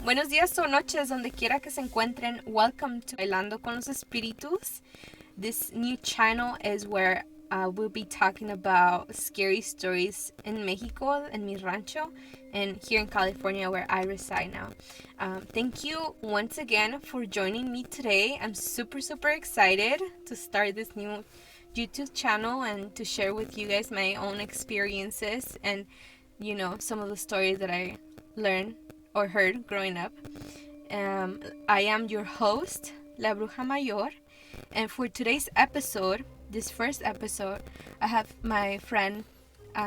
Buenos días o noches, donde quiera que se encuentren. Welcome to Bailando con los Espíritus. This new channel is where we'll be talking about scary stories in Mexico, in mi rancho, and here in California where I reside now. Thank you once again for joining me today. I'm super excited to start this new YouTube channel and to share with you guys my own experiences and, you know, some of the stories that I learned or heard growing up. I am your host, La Bruja Mayor, and for today's episode, this first episode, I have my friend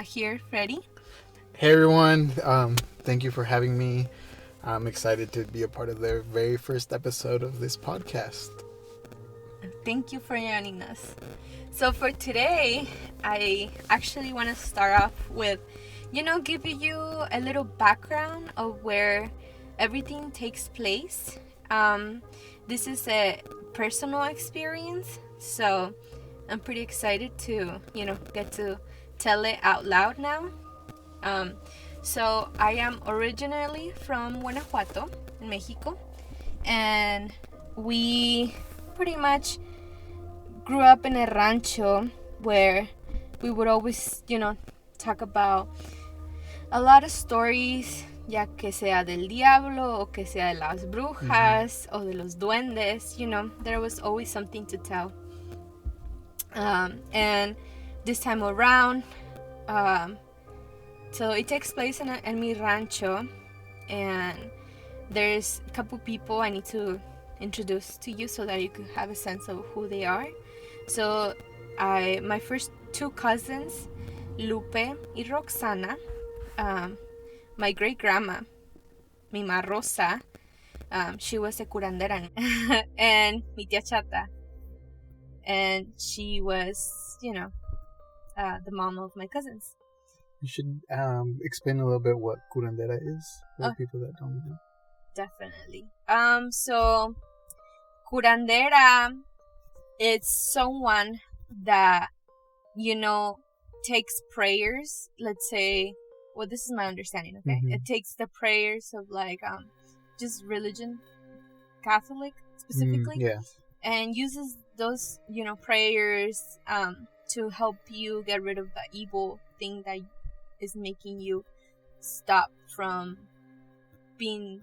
here, Freddy. Hey everyone, thank you for having me. I'm excited to be a part of the very first episode of this podcast. Thank you for joining us. So for today, I actually want to start off with, giving you a little background of where everything takes place. This is a personal experience, so I'm pretty excited to, get to tell it out loud now. So I am originally from Guanajuato, in Mexico, and we pretty much grew up in a rancho where we would always, talk about a lot of stories, ya que sea del diablo o que sea de las brujas o de los duendes, there was always something to tell. And this time around, so it takes place in mi rancho, and there's a couple people I need to introduce to you so that you could have a sense of who they are. So my first two cousins, Lupe y Roxana, my great grandma, mi ma Rosa, she was a curandera, and mi tía Chata, and she was, the mom of my cousins. You should explain a little bit what curandera is for people that don't know. Definitely. So curandera, it's someone that, takes prayers. Let's say, well, this is my understanding, okay? Mm-hmm. It takes the prayers of just religion, Catholic specifically, and uses those, prayers to help you get rid of the evil thing that is making you stop from being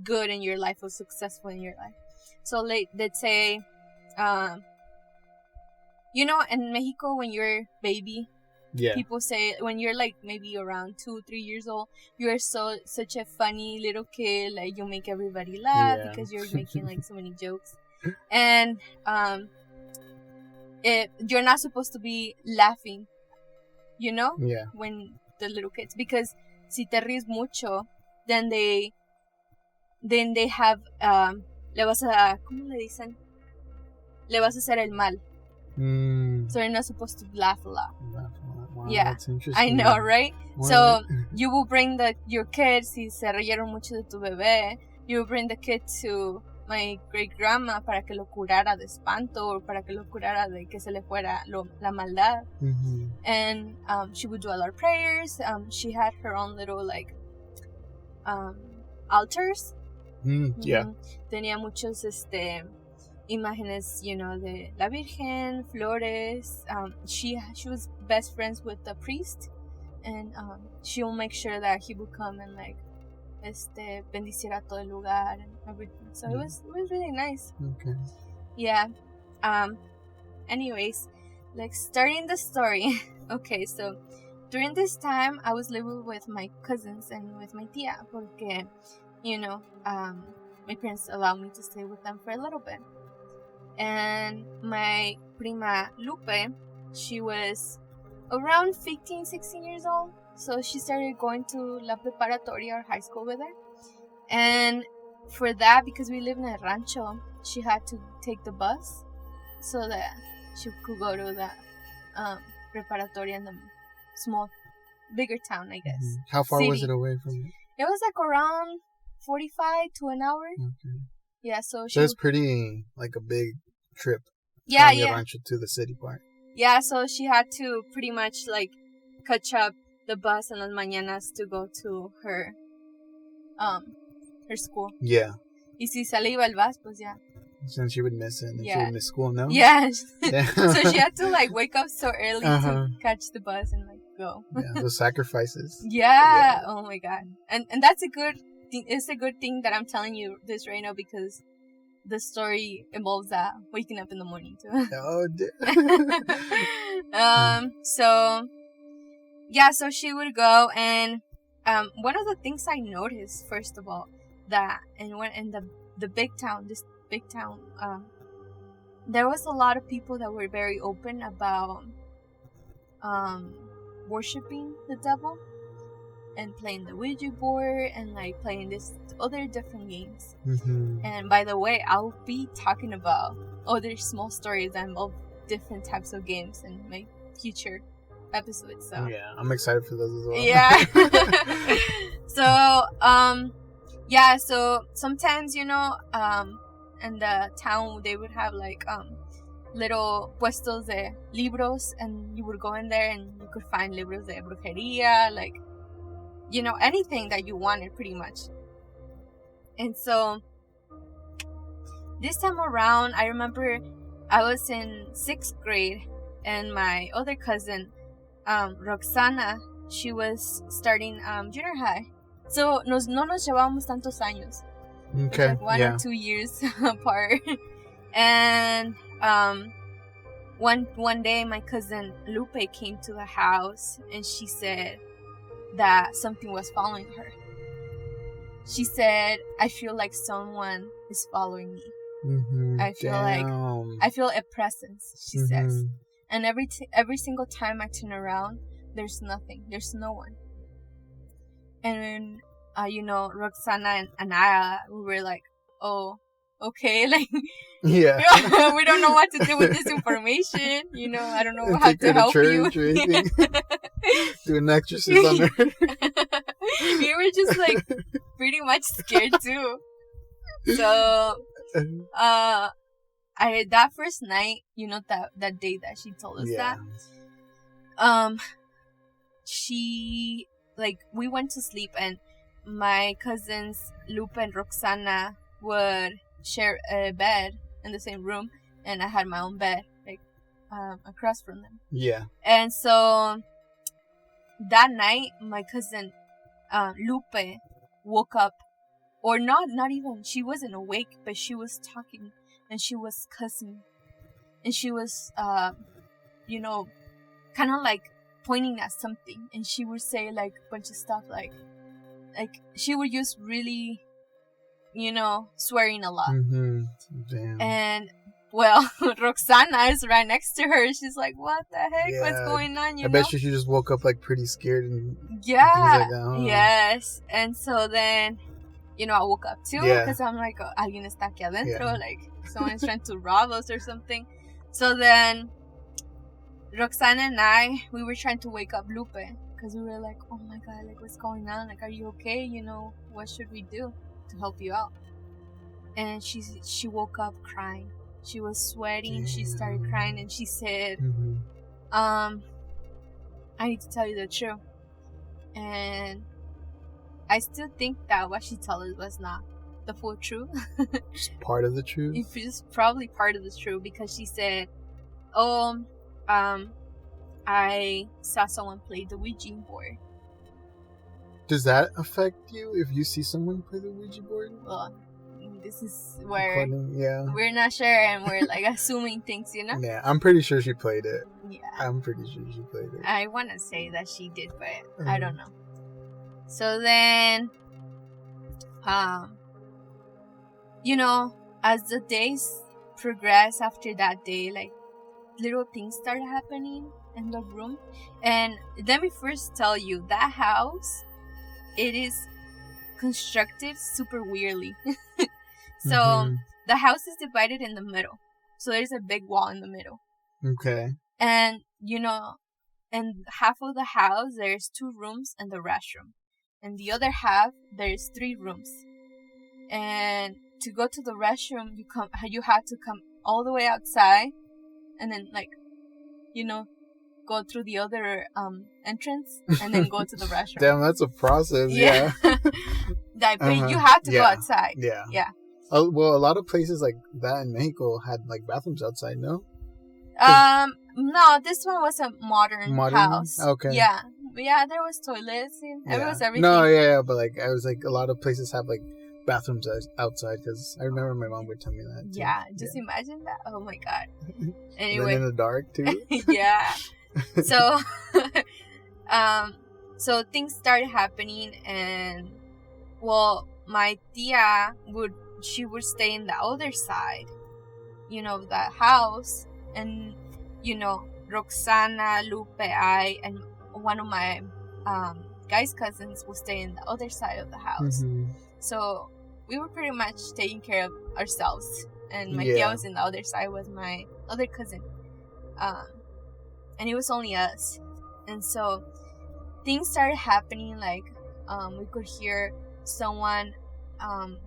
good in your life or successful in your life. So let's say, in Mexico, when you're a baby, people say when you're maybe around 2-3 years old, you're such a funny little kid, you make everybody laugh because you're making so many jokes, and you're not supposed to be laughing, when the little kids, because si te ríes mucho, then they have le vas a, ¿cómo le dicen? Le vas a hacer el mal. So you're not supposed to laugh a lot. Wow, yeah, that's interesting. I know, right? What? So you will bring your kids, si se rieron mucho de tu bebé, you will bring the kid to my great grandma para que lo curara de espanto, or para que lo curara de que se le fuera la maldad. Mm-hmm. And she would do a lot of prayers. She had her own little altars. Yeah. Tenía muchos imágenes, de la Virgen, flores. She was best friends with the priest, and she will make sure that he would come and bendiciera todo el lugar and everything. So it was really nice. Okay. Yeah. Anyways, starting the story. Okay, so during this time I was living with my cousins and with my tia, porque my parents allowed me to stay with them for a little bit. And my prima Lupe, she was around 15, 16 years old. So she started going to La Preparatoria, or high school, with her. And for that, because we live in a rancho, she had to take the bus so that she could go to the Preparatoria in the bigger town, I guess. Mm-hmm. How far was it away from you? It was around 45 to an hour. Okay. Yeah, so it's pretty a big trip. Yeah, from your rancho to the city part. Yeah, so she had to pretty much catch up the bus en las mañanas to go to her her school. Yeah. Y si se le iba el bus, pues ya. Since she would miss it. And Yeah. she would miss school, no? Yeah. Yeah. So she had to like wake up so early to catch the bus and like go. Yeah, those sacrifices. Yeah. Oh my god. And that's a good thing. It's a good thing that I'm telling you this right now because the story involves waking up in the morning too. Oh, dear. So yeah, so she would go, and one of the things I noticed, first of all, that in the big town, this big town, there was a lot of people that were very open about worshiping the devil and playing the Ouija board and like playing this other different games. Mm-hmm. And by the way, I'll be talking about other small stories that involve different types of games in my future episodes. So yeah, I'm excited for those as well. Yeah. So sometimes, you know, in the town they would have like little puestos de libros, and you would go in there and you could find libros de brujería, like, you know, anything that you wanted pretty much. And so this time around, I remember I was in 6th grade, and my other cousin, Roxana, she was starting junior high. So no nos llevábamos tantos años. Okay. Like 1 or 2 years apart. And one day my cousin Lupe came to the house, and she said that something was following her. She said, I feel like someone is following me. Mm-hmm. I feel a presence, she says. And every single time I turn around, there's nothing. There's no one. And you know, Roxana and I, we were like, oh, okay, like, yeah, we don't know what to do with this information. You know, I don't know how to help you. Or anything. Do an exorcism on her. We were just like pretty much scared too. So, that first night, you know, that day that she told us that, she, like, we went to sleep, and my cousins Lupe and Roxana would share a bed in the same room, and I had my own bed, like, across from them. Yeah. And so that night, my cousin Lupe woke up, or not even, she wasn't awake, but she was talking, and she was cussing, and she was, you know, kind of like pointing at something, and she would say like a bunch of stuff, like she would use really, you know, swearing a lot. Mm-hmm. Damn. And well, Roxana is right next to her. She's like, "What the heck? Yeah. What's going on?" I bet she just woke up like pretty scared and yeah, things like that. Oh. Yes. And so then, you know, I woke up too because I'm like, oh, alguien está aquí adentro, like someone's trying to rob us or something. So then Roxana and I, we were trying to wake up Lupe, because we were like, oh my god, like, what's going on? Like, are you okay? You know, what should we do to help you out? And she woke up crying. She was sweating. Damn. She started crying, and she said, I need to tell you the truth. And I still think that what she told us was not the full truth. Just part of the truth? It's just probably part of the truth, because she said, oh, I saw someone play the Ouija board. Does that affect you if you see someone play the Ouija board? Well, this is where yeah. we're not sure, and we're like assuming things, you know? Yeah, I'm pretty sure she played it. Yeah. I'm pretty sure she played it. I want to say that she did, but I don't know. So then, you know, as the days progress after that day, like, little things started happening in the room. And let me first tell you, that house, it is constructed super weirdly. So the house is divided in the middle, so there's a big wall in the middle. Okay. And you know, in half of the house there's 2 rooms and the restroom, and the other half there's 3 rooms. And to go to the restroom, you have to come all the way outside, and then, like, you know, go through the other entrance, and then go to the restroom. Damn, that's a process. Yeah. That, but you have to go Yeah. outside. Yeah. Yeah. Oh, well, a lot of places like that in Mexico had like bathrooms outside, no? No, this one was a modern house. Okay. Yeah. Yeah, there was toilets and there was everything. No, yeah, but like I was like a lot of places have like bathrooms outside because I remember my mom would tell me that. Too. Yeah, just imagine that. Oh my god. Anyway, in the dark too. Yeah. So, so things started happening, and well, my tia would stay in the other side, of the house, and Roxana, Lupe, I, and one of my guys' cousins would stay in the other side of the house. Mm-hmm. So we were pretty much taking care of ourselves, and my tia was in the other side with my other cousin, and it was only us. And so things started happening, like we could hear someone on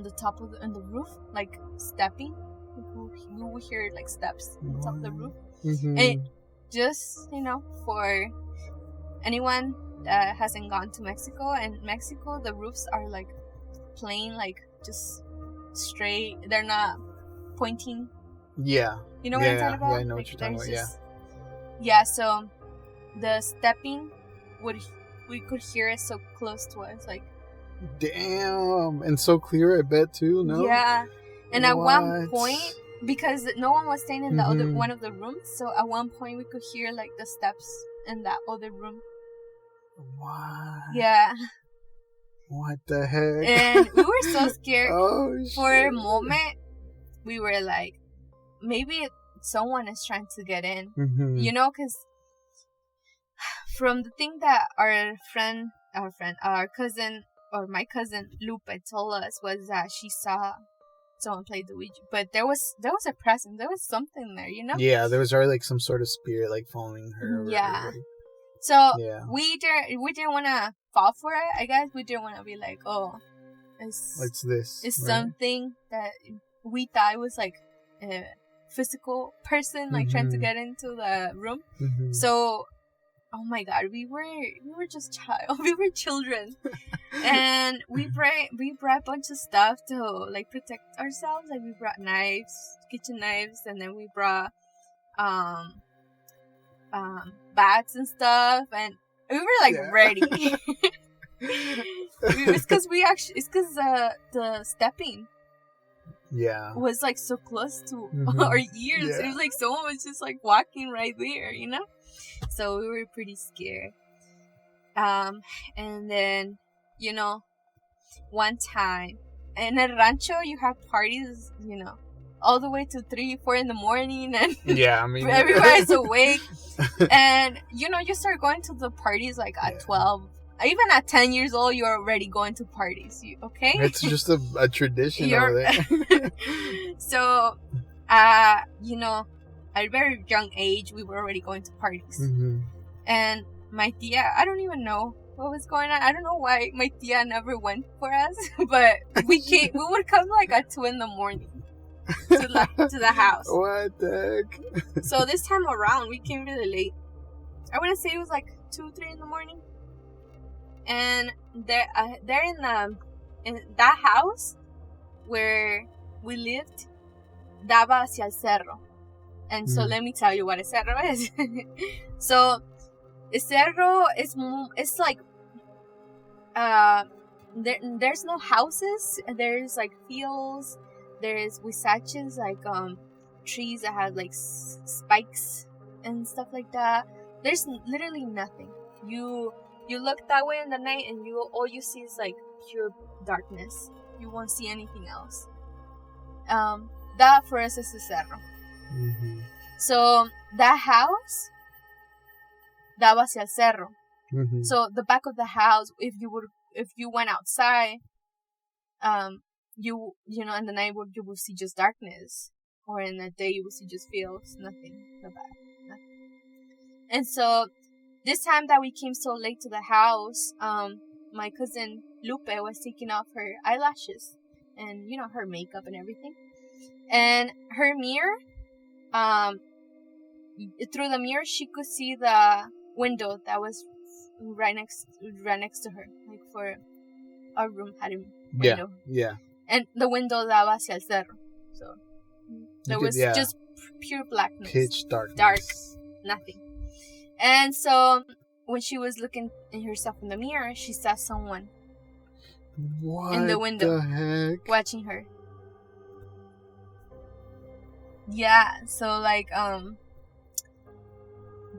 the top of on the roof, like stepping. We would hear like steps on top of the roof. Mm-hmm. And just for anyone that hasn't gone to Mexico, and Mexico, the roofs are like plain, like just straight. They're not pointing. Yeah. You know what I'm talking about? Yeah, I know what you're talking about. Just, yeah. So the stepping we could hear it so close to us, like. Damn, and so clear, I bet too. No. Yeah, and at one point, because no one was staying in the other one of the rooms, so at one point we could hear like the steps in that other room. What? Yeah. What the heck? And we were so scared. Oh, for a moment, we were like, maybe someone is trying to get in. Mm-hmm. Because from the thing that our cousin, or my cousin Lupe told us, was that she saw someone play the Ouija, but there was a presence, there was something there, Yeah, there was already like some sort of spirit like following her. Yeah. So we didn't want to fall for it. I guess we didn't want to be like, oh, it's this. It's right? Something that we thought it was like a physical person, like trying to get into the room. Mm-hmm. So, oh my god, we were just we were children, and we brought a bunch of stuff to like protect ourselves. Like we brought knives, kitchen knives, and then we brought bats and stuff, and we were like ready. It's because the stepping was like so close to our ears. Yeah. It was like someone was just like walking right there, So we were pretty scared. And then, one time in a rancho, you have parties, all the way to 3-4 in the morning, and everybody's awake. And you start going to the parties like at 12. Even at 10 years old, you're already going to parties. Okay? It's just a tradition over there. So, at a very young age, we were already going to parties. Mm-hmm. And my tia, I don't even know what was going on. I don't know why my tia never went for us, but we would come like at 2 in the morning to the house. What the heck? So this time around, we came really late. I want to say it was like 2-3 in the morning. And they're in that house where we lived, daba hacia el cerro. And so let me tell you what a cerro is. So a cerro is like there's no houses. There's like fields. There's huizaches, like trees that have like spikes and stuff like that. There's literally nothing. You look that way in the night, and all you see is like pure darkness. You won't see anything else. That for us is a cerro. Mm-hmm. So that house daba hacia el cerro. Mm-hmm. So the back of the house, if you went outside, in the night you will see just darkness, or in the day you will see just fields, nothing, no bad, nothing. And so this time that we came so late to the house, my cousin Lupe was taking off her eyelashes and her makeup and everything, and her mirror, through the mirror she could see the window that was right next to her, like for our room had a Yeah. window. Yeah. And the window daba hacia el cerro. So there was just pure blackness. Pitch darkness. Dark. Nothing. And so when she was looking at herself in the mirror, she saw someone in the window. What the heck? Watching her. Yeah, so like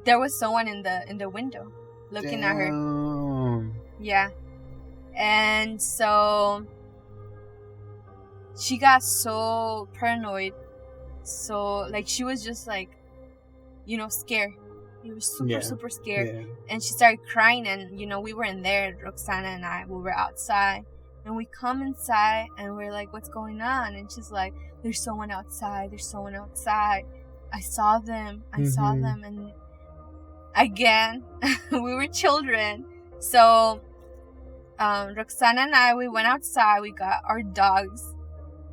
there was someone in the window looking at her. Yeah. And so she got so paranoid. So like she was just like, scared. It was super scared. Yeah. And she started crying, and we were in there, Roxana and I, we were outside. And we come inside and we're like, what's going on? And she's like, there's someone outside. There's someone outside. I saw them. And again, we were children. So Roxana and I, we went outside. We got our dogs.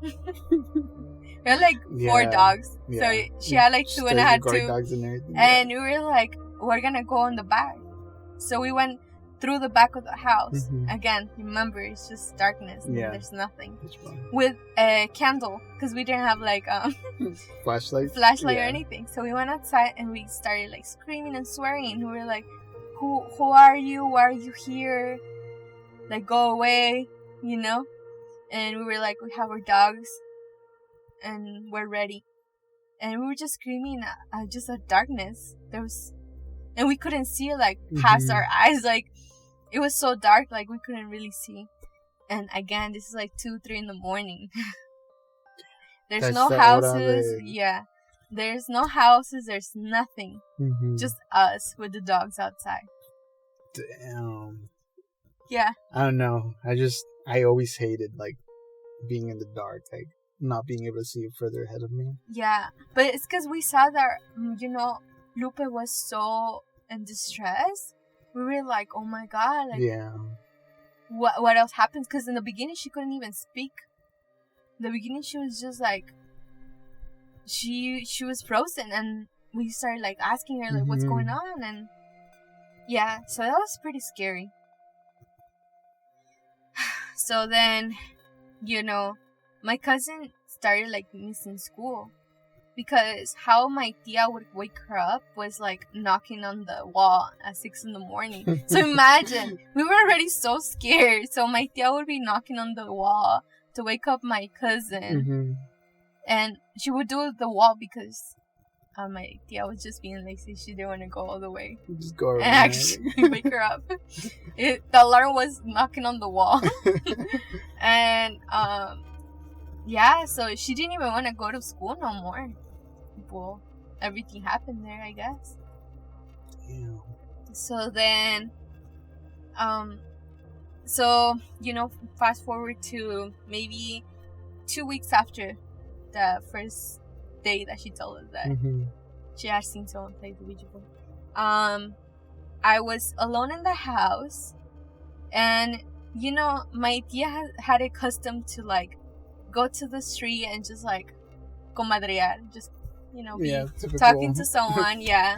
We had like 4 dogs. Yeah. So she had like 2 and I had 2. Dogs and everything. And we were like, we're going to go in the back. So we went through the back of the house. Again, remember, it's just darkness. Yeah. There's nothing. With a candle, because we didn't have like flashlight or anything. So we went outside and we started like screaming and swearing. We were like, who are you? Why are you here? Like, go away, And we were like, we have our dogs and we're ready. And we were just screaming at just a darkness. And we couldn't see like past our eyes. Like, it was so dark, like we couldn't really see. And again, this is like 2-3 in the morning. There's no houses. Yeah. There's no houses. There's nothing. Just us with the dogs outside. Damn. Yeah. I don't know. I always hated like being in the dark, like not being able to see further ahead of me. Yeah. But it's because we saw that, Lupe was so in distress. We were like, oh my God. Like, yeah. What else happens? Because in the beginning, she couldn't even speak. In the beginning, she was just like, she was frozen. And we started like asking her, like, what's going on? And yeah, so that was pretty scary. So then, my cousin started like missing school. Because how my tia would wake her up was like knocking on the wall at 6 a.m. So imagine, we were already so scared. So my tia would be knocking on the wall to wake up my cousin. And she would do the wall because my tia was just being lazy. She didn't want to go all the way. Just go around. And actually wake her up. The alarm was knocking on the wall. And yeah, so she didn't even want to go to school no more. Well, everything happened there, I guess. Yeah. So then, fast forward to maybe 2 weeks after the first day that she told us that she had seen someone play the Ouija board. I was alone in the house, and my tia had a custom to like go to the street and just like comadrear, just be talking to someone. Yeah.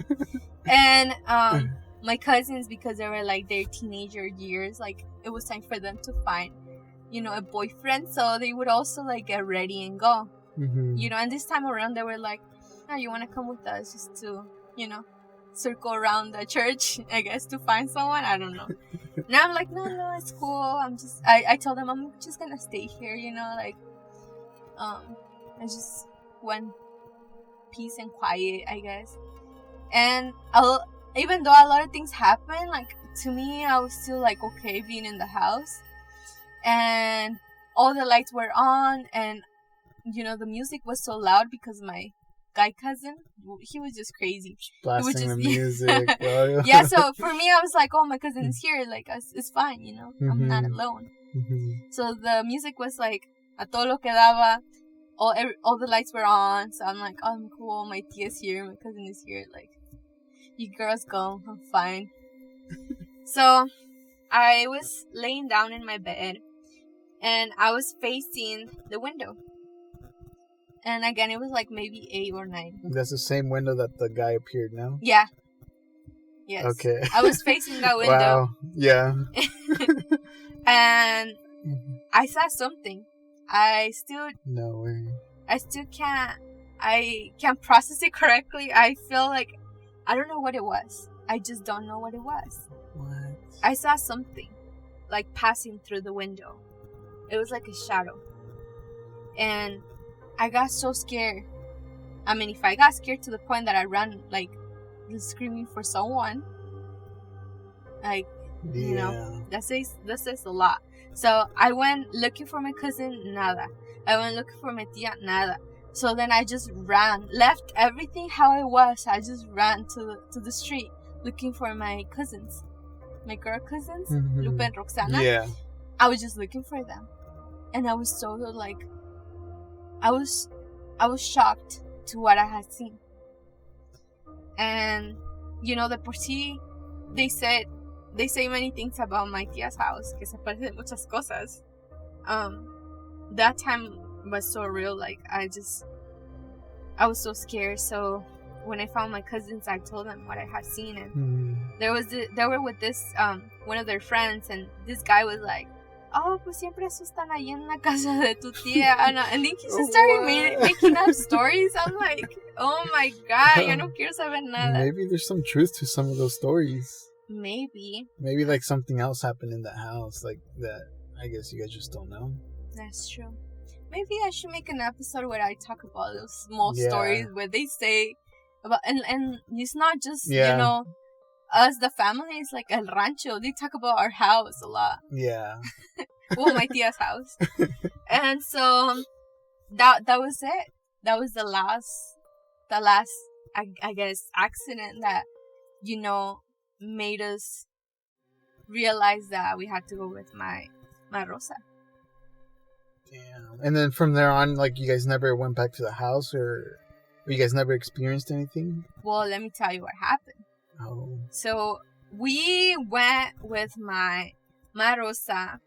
And my cousins, because they were like their teenager years, like it was time for them to find a boyfriend, so they would also like get ready and go. And this time around they were like, oh, you want to come with us just to circle around the church, I guess, to find someone? I don't know. Now I'm like, no, it's cool. I told them I'm just gonna stay here, like I just want peace and quiet, I guess. And even though a lot of things happened, like to me, I was still like okay being in the house, and all the lights were on, and the music was so loud because my guy cousin, he was just crazy. Blasting the music. Yeah, so for me, I was like, oh, my cousin is here, like it's fine, I'm not alone. So the music was like a todo lo que daba. All the lights were on, so I'm like, oh, I'm cool, my tia's here, my cousin is here, like, you girls go, I'm fine. So I was laying down in my bed, and I was facing the window. And again, it was like maybe 8 or 9. That's the same window that the guy appeared now? Yeah. Yes. Okay. I was facing that window. Wow. Yeah. And I saw something. I still No way. I can't process it correctly. I feel like I don't know what it was. I just don't know what it was. What? I saw something like passing through the window. It was like a shadow. And I got so scared. I mean, if I got scared to the point that I ran like screaming for someone, like, you know, that says a lot. So I went looking for my cousin, nada. I went looking for my tia, nada. So then I just ran, left everything how it was. I just ran to the street looking for my cousins, my girl cousins, Lupe and Roxana. Yeah. I was just looking for them, and I was so like, I was shocked to what I had seen. And you know, de por sí, they say many things about my tia's house, que se parece muchas cosas. That time was so real. Like I was so scared. So when I found my cousins, I told them what I had seen, and they were with this one of their friends, and this guy was like, "Oh, pues siempre asustan ahí en la casa de tu tía." And then he just started making up stories. I'm like, oh my god, yo no quiero saber nada. Maybe there's some truth to some of those stories. Maybe like something else happened in that house, like that. I guess you guys just don't know. That's true. Maybe I should make an episode where I talk about those small stories where they say about, and it's not just you know, us, the family. It's like El Rancho. They talk about our house a lot. Yeah. Well, my tia's house. And so that was it. That was the last I guess accident that, you know, made us realize that we had to go with my Rosa. Damn. And then from there on, like, you guys never went back to the house, or you guys never experienced anything? Well, let me tell you what happened. Oh. So we went with my Rosa,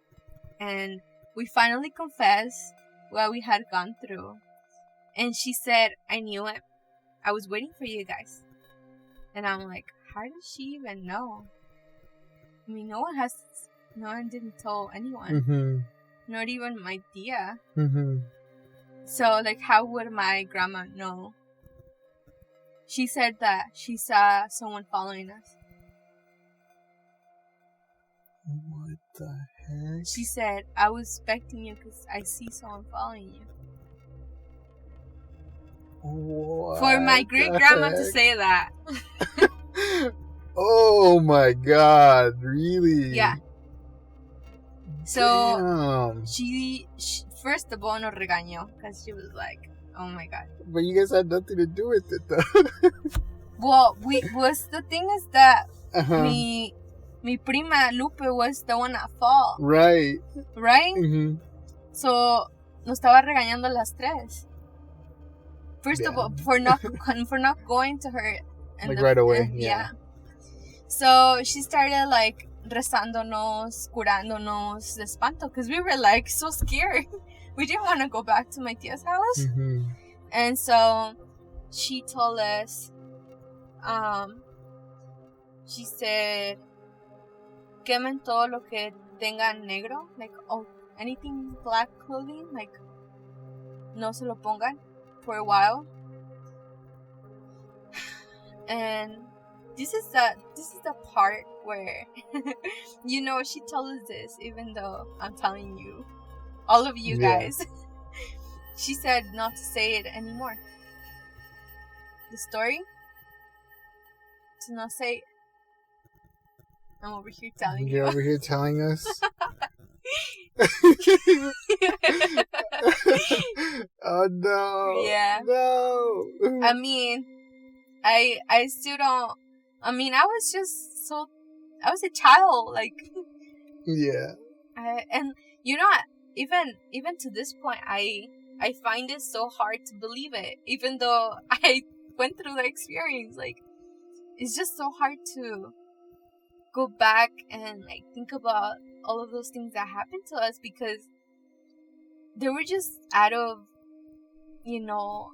and we finally confessed what we had gone through. And she said, "I knew it. I was waiting for you guys." And I'm like, how does she even know? I mean, no one didn't tell anyone. Not even my tia. So, like, how would my grandma know? She said that she saw someone following us. What the heck? She said, "I was expecting you because I see someone following you." What? For my great-grandma to say that. Oh my god, really? Yeah. So, damn. she first of all nos regañó because she was like, oh my god. But you guys had nothing to do with it, though. Well, the thing is that mi prima Lupe was the one at fault. Right? So, nos estaba regañando las tres. First of all, for not going to her. Like right away. Yeah. So she started like rezándonos, curándonos de espanto, because we were like so scared. We didn't want to go back to my tia's house. And so she told us, she said, quemen todo lo que tenga negro, like anything black clothing, like no se lo pongan for a while. And this is the part where you know, she told us this even though I'm telling you, all of you guys. She said not to say it anymore. The story, to not say it. I'm over here telling you. You're over here telling us? Oh no. Yeah. No. I mean, I still don't. I mean, I was a child, like. Yeah. And you know, even to this point, I find it so hard to believe it, even though I went through the experience. Like, it's just so hard to go back and like think about all of those things that happened to us, because they were just out of, you know,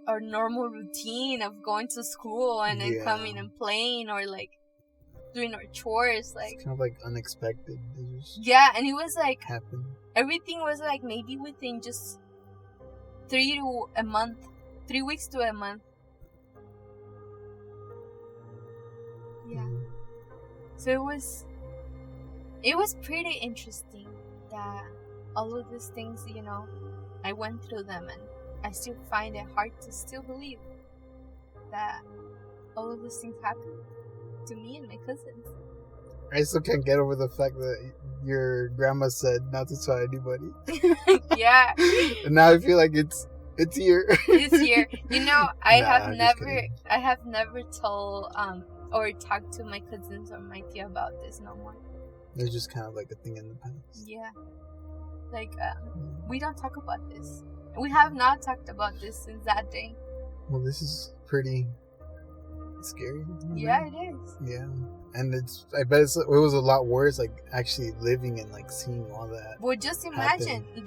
our normal routine of going to school and then coming and playing, or like doing our chores. Like, it's kind of like unexpected. Yeah, and it was like happened. everything was like maybe within just 3 weeks to a month. Yeah. So it was pretty interesting that all of these things, I went through them, and I still find it hard to still believe that all of these things happened to me and my cousins. I still can't get over the fact that your grandma said not to tell anybody. Yeah. And now I feel like it's here. This year, I Nah, have never told or talked to my cousins or my tia about this no more. It's just kind of like a thing in the past. Yeah. Like, we don't talk about this. We have not talked about this since that day. Well, this is pretty scary. Yeah, it is. Yeah. And I bet it was a lot worse, like, actually living and, like, seeing all that. Well, just imagine happen.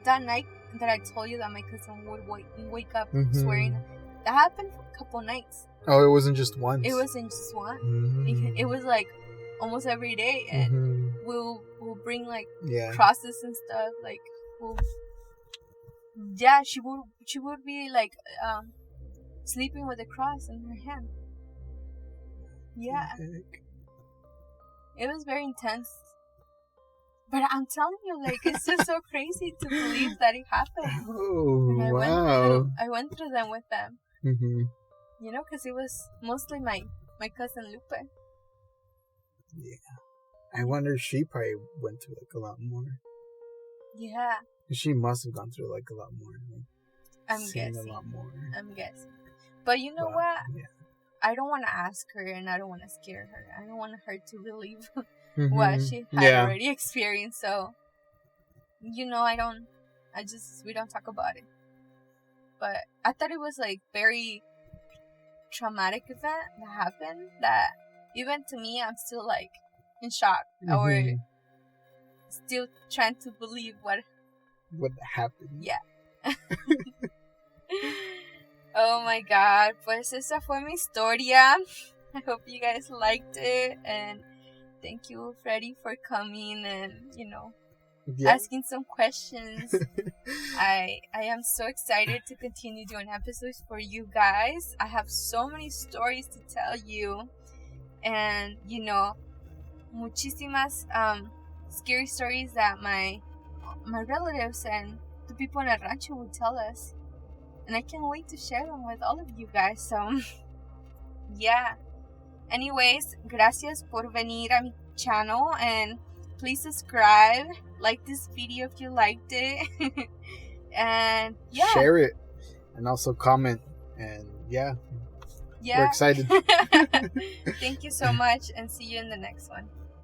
that night that I told you that my cousin would wake up swearing. That happened for a couple nights. Oh, it wasn't just once? It wasn't just one. Mm-hmm. It was, like, almost every day. And we'll bring, like, crosses and stuff. Like, she would be, like, sleeping with a cross in her hand. Yeah. It was very intense. But I'm telling you, like, it's just so crazy to believe that it happened. Oh, And wow. I went through them with them. Mm-hmm. Because it was mostly my cousin Lupe. Yeah. I wonder if she probably went through, like, a lot more. Yeah. She must have gone through, like, a lot more. Like, I'm guessing. A lot more. I'm guessing. But you know what? Yeah. I don't want to ask her, and I don't want to scare her. I don't want her to believe what she had already experienced. So, we don't talk about it. But I thought it was, like, very traumatic event that happened, that even to me, I'm still, like, in shock or still trying to believe what happened. Yeah. Oh my god, pues esa fue mi historia. I hope you guys liked it, and thank you, Freddie, for coming and, asking some questions. I am so excited to continue doing episodes for you guys. I have so many stories to tell you, and, muchísimas scary stories that my relatives and the people in el rancho would tell us. And I can't wait to share them with all of you guys. So, yeah. Anyways, gracias por venir a mi channel. And please subscribe. Like this video if you liked it. And, yeah. Share it. And also comment. And, yeah. We're excited. Thank you so much. And see you in the next one.